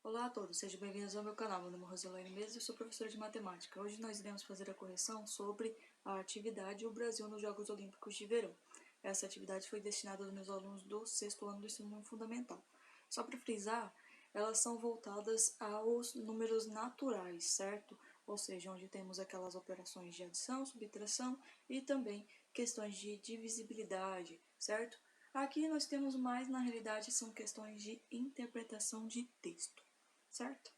Olá a todos, sejam bem-vindos ao meu canal. Meu nome é Roselaine Mendes e eu sou professora de matemática. Hoje nós iremos fazer a correção sobre a atividade O Brasil nos Jogos Olímpicos de Verão. Essa atividade foi destinada aos meus alunos do 6º ano do ensino fundamental. Só para frisar, elas são voltadas aos números naturais, certo? Ou seja, onde temos aquelas operações de adição, subtração e também questões de divisibilidade, certo? Aqui nós temos mais, na realidade, são questões de interpretação de texto. Certo?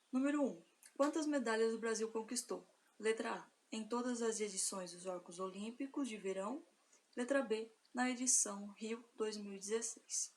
Número 1. Quantas medalhas o Brasil conquistou? Letra A. Em todas as edições dos Jogos Olímpicos de Verão. Letra B. Na edição Rio 2016.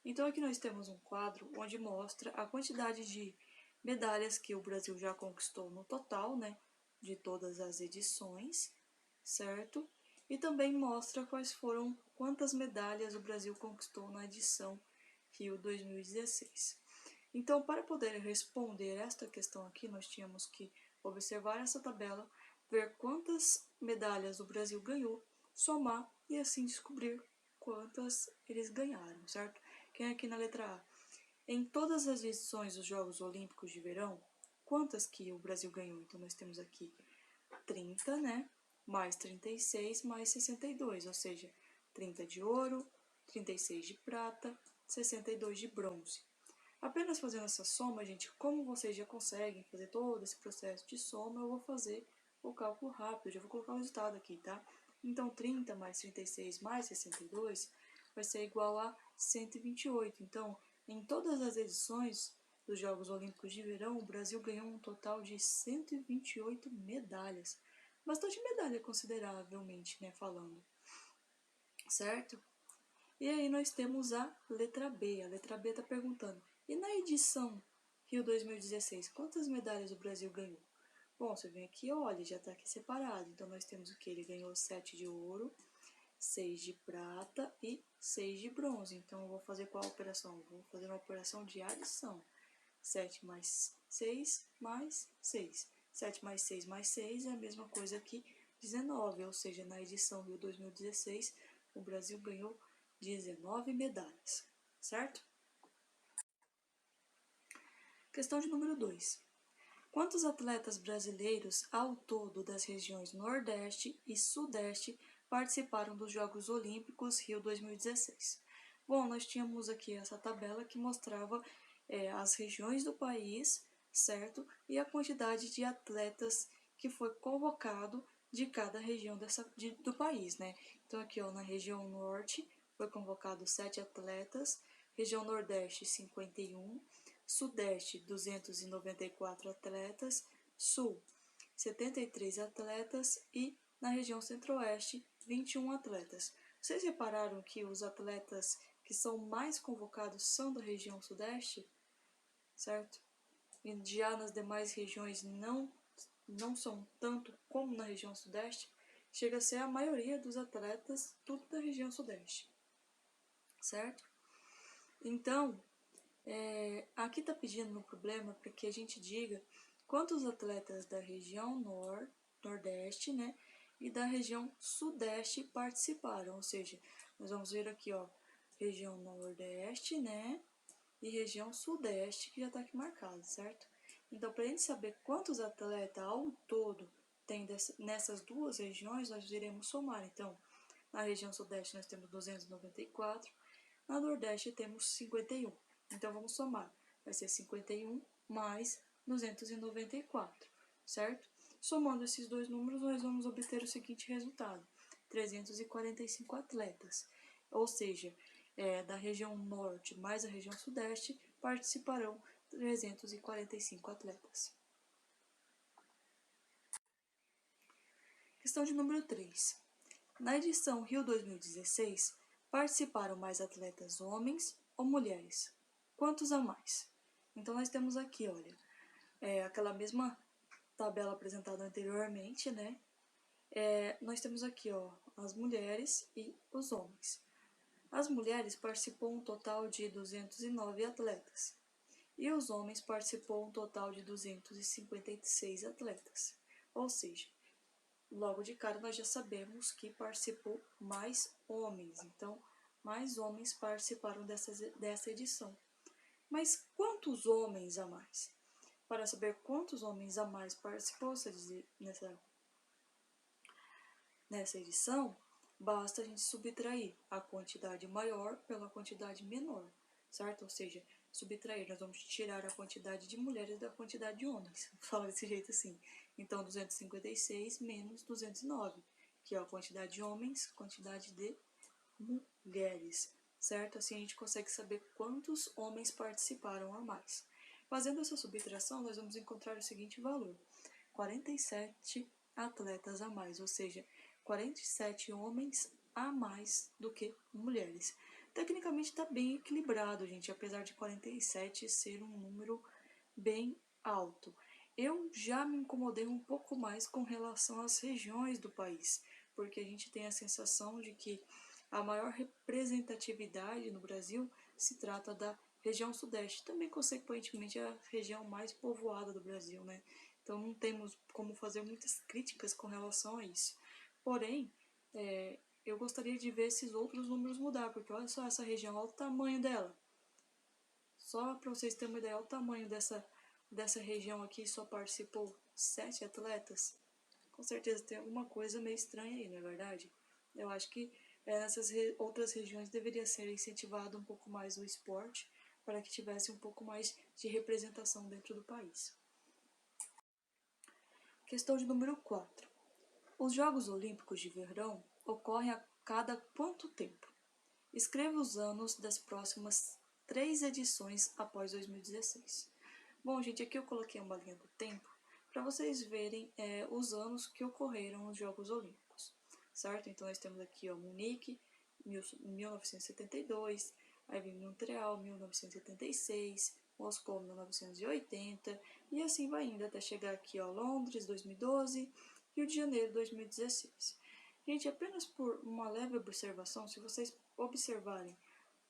Então aqui nós temos um quadro onde mostra a quantidade de medalhas que o Brasil já conquistou no total, né? De todas as edições, certo? E também mostra quantas medalhas o Brasil conquistou na edição Rio 2016. Então, para poder responder esta questão aqui, nós tínhamos que observar essa tabela, ver quantas medalhas o Brasil ganhou, somar e assim descobrir quantas eles ganharam, certo? Quem aqui na letra A? Em todas as edições dos Jogos Olímpicos de Verão, quantas que o Brasil ganhou? Então, nós temos aqui 30, né? Mais 36, mais 62, ou seja, 30 de ouro, 36 de prata, 62 de bronze. Apenas fazendo essa soma, gente, como vocês já conseguem fazer todo esse processo de soma, eu vou fazer o cálculo rápido, já vou colocar o resultado aqui, tá? Então, 30 mais 36 mais 62 vai ser igual a 128. Então, em todas as edições dos Jogos Olímpicos de Verão, o Brasil ganhou um total de 128 medalhas. Bastante medalha, consideravelmente, né, falando. Certo? E aí nós temos a letra B. A letra B está perguntando, e na edição Rio 2016, quantas medalhas o Brasil ganhou? Bom, você vem aqui, olha, já está aqui separado. Então, nós temos o que? Ele ganhou 7 de ouro, 6 de prata e 6 de bronze. Então, eu vou fazer qual operação? Eu vou fazer uma operação de adição. 7 mais 6 mais 6. 7 mais 6 mais 6 é a mesma coisa que 19, ou seja, na edição Rio 2016, o Brasil ganhou 19 medalhas, certo? Questão de número 2. Quantos atletas brasileiros ao todo das regiões Nordeste e Sudeste participaram dos Jogos Olímpicos Rio 2016? Bom, nós tínhamos aqui essa tabela que mostrava as regiões do país, certo? E a quantidade de atletas que foi convocado de cada região do país, né? Então aqui, ó, na região Norte foi convocado 7 atletas, região Nordeste 51, Sudeste 294 atletas, Sul 73 atletas e na região Centro-Oeste 21 atletas. Vocês repararam que os atletas que são mais convocados são da região Sudeste, certo? E já nas demais regiões não são tanto como na região Sudeste, chega a ser a maioria dos atletas tudo da região Sudeste, certo? Então, aqui está pedindo no problema para que a gente diga quantos atletas da região Nordeste, né, e da região Sudeste participaram. Ou seja, nós vamos ver aqui, ó, região Nordeste, né, e região Sudeste, que já está aqui marcado, certo? Então, para a gente saber quantos atletas ao todo tem nessas duas regiões, nós iremos somar. Então, na região Sudeste nós temos 294, na Nordeste temos 51. Então, vamos somar. Vai ser 51 mais 294, certo? Somando esses dois números, nós vamos obter o seguinte resultado: 345 atletas. Ou seja, da região Norte mais a região Sudeste participarão 345 atletas. Questão de número 3. Na edição Rio 2016, participaram mais atletas homens ou mulheres? Quantos a mais? Então, nós temos aqui, olha, aquela mesma tabela apresentada anteriormente, né? Nós temos aqui, ó, as mulheres e os homens. As mulheres participou um total de 209 atletas e os homens participou um total de 256 atletas. Ou seja, logo de cara nós já sabemos que participou mais homens. Então, mais homens participaram dessa edição. Mas quantos homens a mais? Para saber quantos homens a mais participou nessa edição, basta a gente subtrair a quantidade maior pela quantidade menor, certo? Ou seja, subtrair, nós vamos tirar a quantidade de mulheres da quantidade de homens. Fala desse jeito assim. Então, 256 menos 209, que é a quantidade de homens, quantidade de mulheres, certo? Assim a gente consegue saber quantos homens participaram a mais. Fazendo essa subtração, nós vamos encontrar o seguinte valor: 47 atletas a mais, ou seja, 47 homens a mais do que mulheres. Tecnicamente está bem equilibrado, gente, apesar de 47 ser um número bem alto. Eu já me incomodei um pouco mais com relação às regiões do país, porque a gente tem a sensação de que a maior representatividade no Brasil se trata da região sudeste, também consequentemente a região mais povoada do Brasil, né? Então não temos como fazer muitas críticas com relação a isso. Porém, eu gostaria de ver esses outros números mudar, porque olha só essa região, olha o tamanho dela. Só para vocês terem uma ideia, olha o tamanho dessa região aqui, só participou 7 atletas. Com certeza tem alguma coisa meio estranha aí, não é verdade? Eu acho que nessas outras regiões deveria ser incentivado um pouco mais o esporte para que tivesse um pouco mais de representação dentro do país. Questão de número 4. Os Jogos Olímpicos de Verão ocorrem a cada quanto tempo? Escreva os anos das próximas 3 edições após 2016. Bom, gente, aqui eu coloquei uma linha do tempo para vocês verem os anos que ocorreram os Jogos Olímpicos, certo? Então, nós temos aqui Munique, 1972, aí vem Montreal, 1976, Moscou, 1980, e assim vai indo até chegar aqui, Londres, 2012, Rio de Janeiro, 2016. Gente, apenas por uma leve observação, se vocês observarem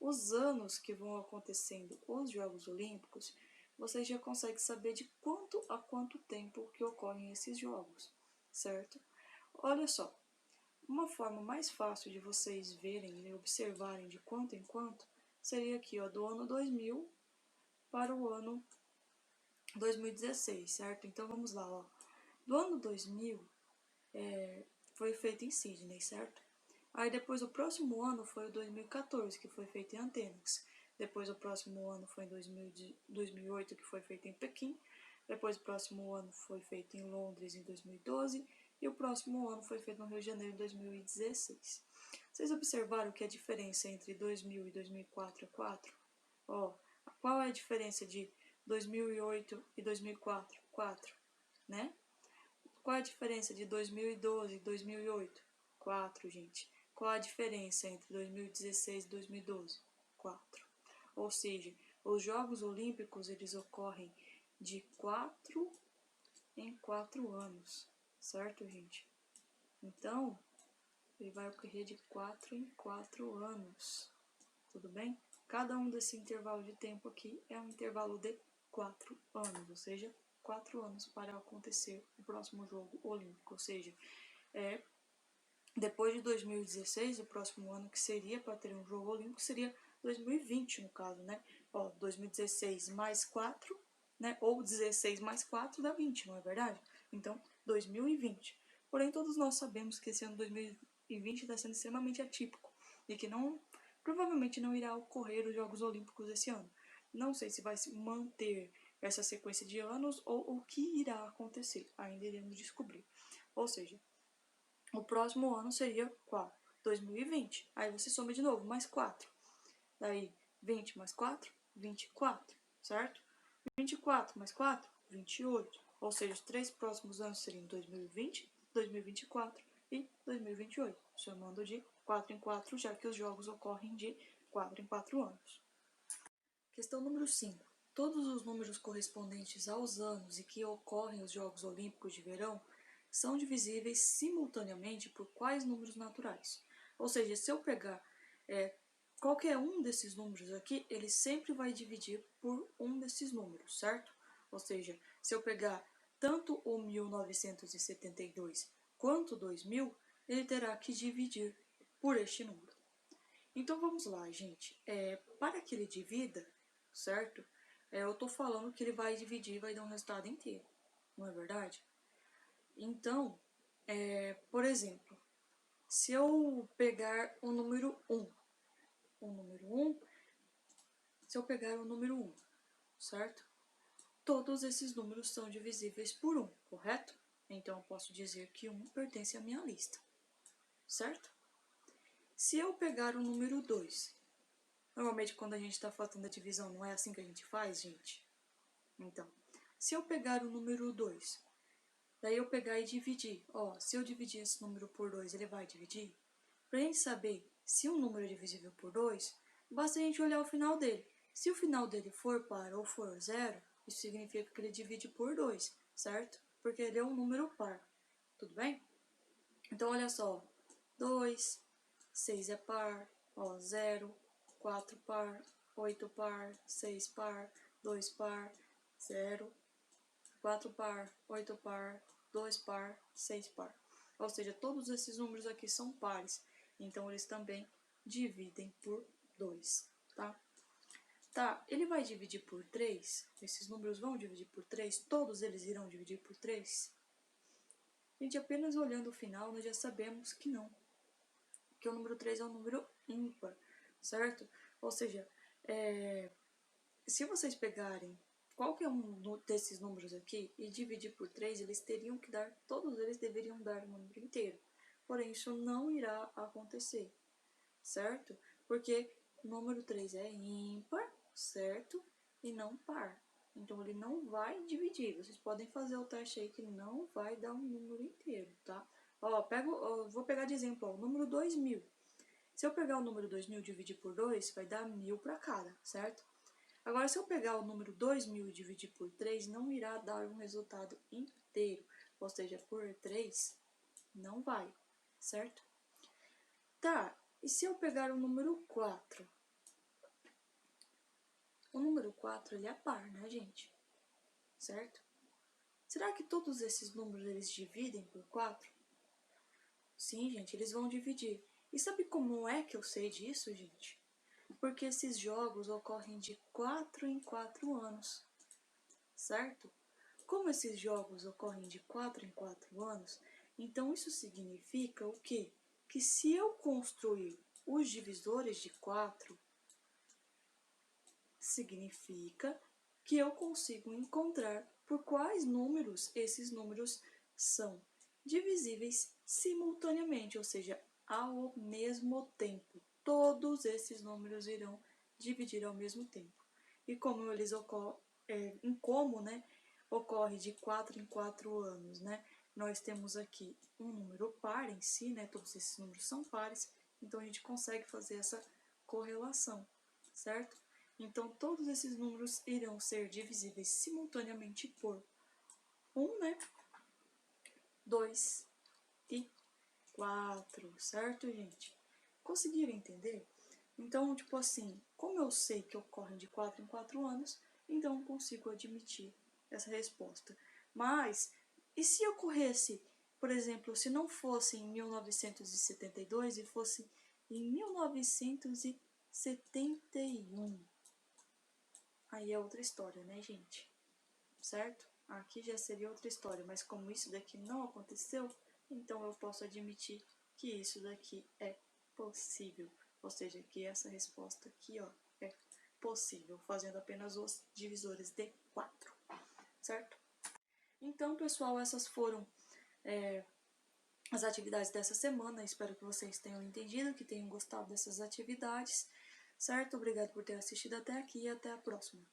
os anos que vão acontecendo os Jogos Olímpicos, vocês já conseguem saber de quanto a quanto tempo que ocorrem esses jogos, certo? Olha só, uma forma mais fácil de vocês verem e observarem de quanto em quanto seria aqui, do ano 2000 para o ano 2016, certo? Então vamos lá, do ano 2000 foi feito em Sydney, certo? Aí depois o próximo ano foi o 2014, que foi feito em Atenas. Depois o próximo ano foi em 2008, que foi feito em Pequim. Depois o próximo ano foi feito em Londres em 2012. E o próximo ano foi feito no Rio de Janeiro em 2016. Vocês observaram que a diferença entre 2000 e 2004 é 4? Qual é a diferença de 2008 e 2004? 4, né? Qual a diferença de 2012 e 2008? 4, gente. Qual a diferença entre 2016 e 2012? 4. Ou seja, os Jogos Olímpicos eles ocorrem de 4 em 4 anos, certo, gente? Então, ele vai ocorrer de 4 em 4 anos, tudo bem? Cada um desse intervalo de tempo aqui é um intervalo de 4 anos, ou seja, 4 anos para acontecer o próximo jogo olímpico, ou seja, depois de 2016, o próximo ano que seria para ter um jogo olímpico seria 2020, no caso, né? 2016 mais 4, né? Ou 16 mais 4 dá 20, não é verdade? Então, 2020. Porém, todos nós sabemos que esse ano 2020 está sendo extremamente atípico e que provavelmente não irá ocorrer os Jogos Olímpicos esse ano. Não sei se vai se manter essa sequência de anos ou o que irá acontecer. Ainda iremos descobrir. Ou seja, o próximo ano seria qual? 2020. Aí você soma de novo, mais 4. Daí, 20 mais 4, 24, certo? 24 mais 4, 28. Ou seja, os 3 próximos anos seriam 2020, 2024 e 2028. Chamando de 4 em 4, já que os jogos ocorrem de 4 em 4 anos. Questão número 5. Todos os números correspondentes aos anos em que ocorrem os Jogos Olímpicos de Verão são divisíveis simultaneamente por quais números naturais? Ou seja, se eu pegar qualquer um desses números aqui, ele sempre vai dividir por um desses números, certo? Ou seja, se eu pegar tanto o 1972 quanto o 2000, ele terá que dividir por este número. Então vamos lá, gente. Para que ele divida, certo? Eu tô falando que ele vai dividir e vai dar um resultado inteiro, não é verdade? Então, por exemplo, se eu pegar o número 1, se eu pegar o número 1, certo? Todos esses números são divisíveis por 1, correto? Então eu posso dizer que 1 pertence à minha lista, certo? Se eu pegar o número 2, normalmente quando a gente está fazendo a divisão, não é assim que a gente faz, gente? Então, se eu pegar o número 2, daí eu pegar e dividir, se eu dividir esse número por 2, ele vai dividir? Para a gente saber se um número é divisível por 2, basta a gente olhar o final dele. Se o final dele for par ou for zero, isso significa que ele divide por 2, certo? Porque ele é um número par, tudo bem? Então, olha só, 2, 6 é par, 0, 4 par, 8 par, 6 par, 2 par, 0, 4 par, 8 par, 2 par, 6 par. Ou seja, todos esses números aqui são pares, então eles também dividem por 2, tá? Tá, ele vai dividir por 3? Esses números vão dividir por 3? Todos eles irão dividir por 3? Gente, apenas olhando o final, nós já sabemos que não. Que o número 3 é um número ímpar, certo? Ou seja, se vocês pegarem qualquer um desses números aqui e dividir por 3, eles teriam que dar, todos eles deveriam dar o número inteiro. Porém, isso não irá acontecer, certo? Porque o número 3 é ímpar, certo? E não par. Então, ele não vai dividir. Vocês podem fazer o teste aí que não vai dar um número inteiro, tá? Vou pegar de exemplo, o número 2000. Se eu pegar o número 2000 e dividir por 2, vai dar 1000 para cada, certo? Agora, se eu pegar o número 2000 e dividir por 3, não irá dar um resultado inteiro. Ou seja, por 3, não vai, certo? Tá, e se eu pegar o número 4? O número 4, ele é par, né, gente? Certo? Será que todos esses números, eles dividem por 4? Sim, gente, eles vão dividir. E sabe como é que eu sei disso, gente? Porque esses jogos ocorrem de 4 em 4 anos, certo? Como esses jogos ocorrem de 4 em 4 anos, então isso significa o quê? Que se eu construir os divisores de 4, significa que eu consigo encontrar por quais números esses números são divisíveis simultaneamente, ou seja, ao mesmo tempo. Todos esses números irão dividir ao mesmo tempo. E como eles ocorrem, ocorre de 4 em 4 anos, né? Nós temos aqui um número par em si, né? Todos esses números são pares, então a gente consegue fazer essa correlação, certo? Então, todos esses números irão ser divisíveis simultaneamente por 1, né? 2 e 4, certo, gente? Conseguiram entender? Então, tipo assim, como eu sei que ocorrem de 4 em 4 anos, então eu consigo admitir essa resposta. Mas, e se ocorresse, por exemplo, se não fosse em 1972 e fosse em 1971? Aí é outra história, né, gente? Certo? Aqui já seria outra história, mas como isso daqui não aconteceu, então eu posso admitir que isso daqui é possível. Ou seja, que essa resposta aqui, é possível, fazendo apenas os divisores de 4, certo? Então, pessoal, essas foram as atividades dessa semana. Espero que vocês tenham entendido, que tenham gostado dessas atividades, certo? Obrigado por ter assistido até aqui e até a próxima.